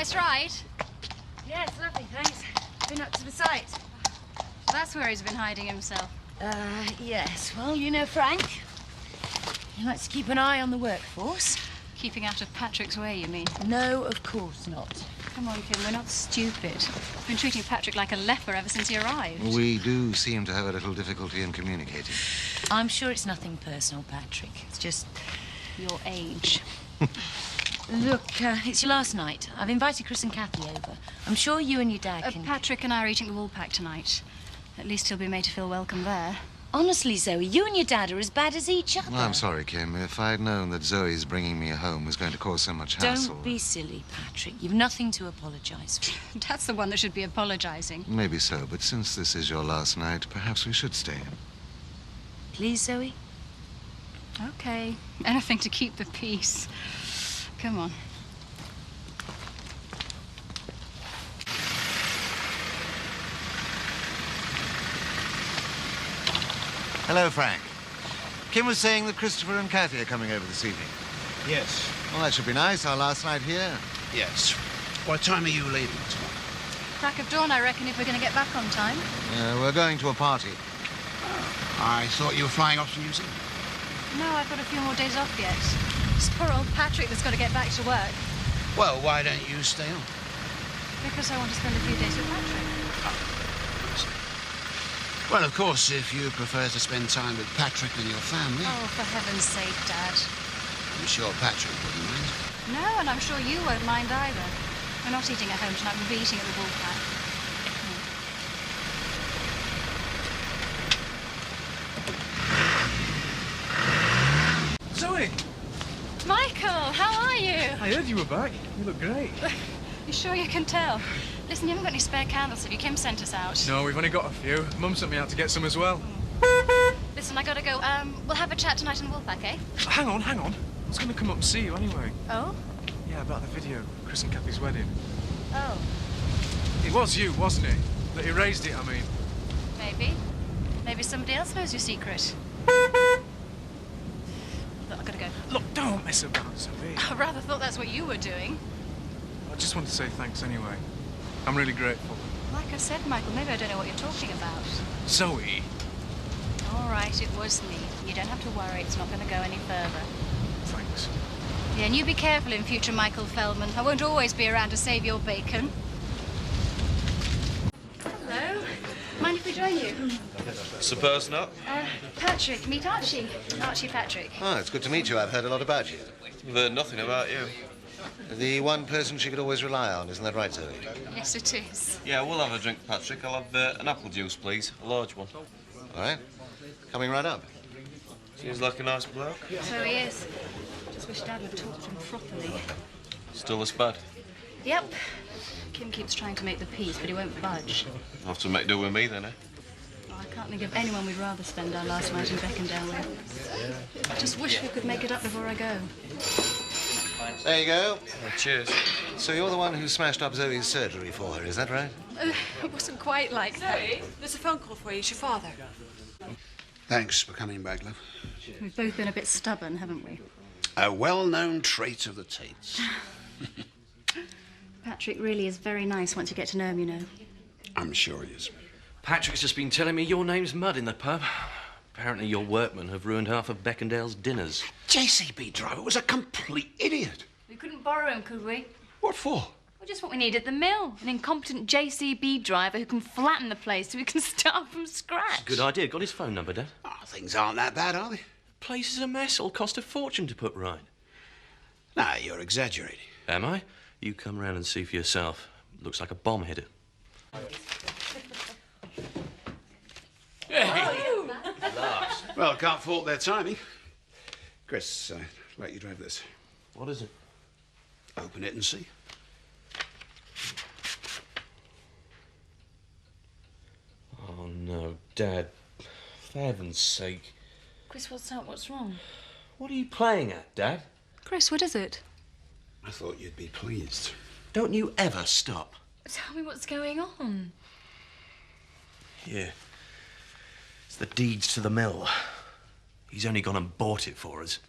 Nice ride? Yeah, it's lovely, thanks. Been up to the site. That's where he's been hiding himself. Yes. Well, you know Frank. He likes to keep an eye on the workforce. Keeping out of Patrick's way, you mean? No, of course not. Come on, Kim, we're not stupid. We've been treating Patrick like a leper ever since he arrived. We do seem to have a little difficulty in communicating. I'm sure it's nothing personal, Patrick. It's just Your age. Look, it's your last night. I've invited Chris and Kathy over. I'm sure you and your dad can... Patrick and I are eating the Woolpack tonight. At least he'll be made to feel welcome there. Honestly, Zoe, you and your dad are as bad as each other. Well, I'm sorry, Kim. If I'd known that Zoe's bringing me home was going to cause so much hassle... Don't be silly, Patrick. You've nothing to apologise for. That's the one that should be apologising. Maybe so, but since this is your last night, perhaps we should stay. Please, Zoe? OK. Anything to keep the peace. Come on. Hello, Frank. Kim was saying that Christopher and Kathy are coming over this evening. Yes. Well, that should be nice, our last night here. Yes. What time are you leaving tomorrow? Crack of dawn, I reckon, if we're going to get back on time. We're going to a party. I thought you were flying off to New Zealand. No, I've got a few more days off yet. It's poor old Patrick that's got to get back to work. Well, why don't you stay on? Because I want to spend a few days with Patrick. Well, of course, if you prefer to spend time with Patrick and your family... Oh, for heaven's sake, Dad. I'm sure Patrick wouldn't mind. No, and I'm sure you won't mind either. We're not eating at home tonight, we'll be eating at the Woolpack. Zoe! Michael, how are you? I heard you were back. You look great. You sure you can tell? Listen, you haven't got any spare candles, have you? Kim sent us out. No, we've only got a few. Mum sent me out to get some as well. Listen, I gotta go. We'll have a chat tonight in the Woolpack, eh? Hang on. I was going to come up and see you anyway. Oh? Yeah, about the video, Chris and Kathy's wedding. Oh. It was you, wasn't it? That erased it, I mean. Maybe. Maybe somebody else knows your secret. Look, I've gotta go. Look, don't mess about, Zoe. I rather thought that's what you were doing. I just want to say thanks anyway. I'm really grateful. Like I said, Michael, maybe I don't know what you're talking about. Zoe! All right, it was me. You don't have to worry, it's not going to go any further. Thanks. Yeah, and you be careful in future, Michael Feldman. I won't always be around to save your bacon. Hello. Mind if we join you? Suppose not. Patrick, meet Archie. Archie Patrick. Oh, it's good to meet you. I've heard a lot about you. I've heard nothing about you. The one person she could always rely on, isn't that right, Zoe? Yes, it is. Yeah, we'll have a drink, Patrick. I'll have an apple juice, please. A large one. All right. Coming right up. Seems like a nice bloke. So he is. Just wish Dad would talk to him properly. Still as bad. Yep. Kim keeps trying to make the peace, but he won't budge. Have to make do with me then, eh? Oh, I can't think of anyone we'd rather spend our last night in Beckendale with. I just wish we could make it up before I go. There you go. Cheers. So you're the one who smashed up Zoe's surgery for her, is that right? It wasn't quite like that. Zoe, there's a phone call for you. It's your father. Thanks for coming back, love. We've both been a bit stubborn, haven't we? A well-known trait of the Tates. Patrick really is very nice once you get to know him, you know. I'm sure he is. Patrick's just been telling me your name's Mud in the pub. Apparently your workmen have ruined half of Beckendale's dinners. JCB driver was a complete idiot. We couldn't borrow him, could we? What for? Well, just what we need at the mill. An incompetent JCB driver who can flatten the place so we can start from scratch. Good idea. Got his phone number, Dad? Oh, things aren't that bad, are they? Place is a mess. It'll cost a fortune to put right. No, you're exaggerating. Am I? You come round and see for yourself. Looks like a bomb hit it. Well, can't fault their timing. Chris, let you drive this. What is it? Open it and see. Oh, no, Dad. For heaven's sake. Chris, what's up? What's wrong? What are you playing at, Dad? Chris, what is it? I thought you'd be pleased. Don't you ever stop. Tell me what's going on. Yeah. It's the deeds to the mill. He's only gone and bought it for us.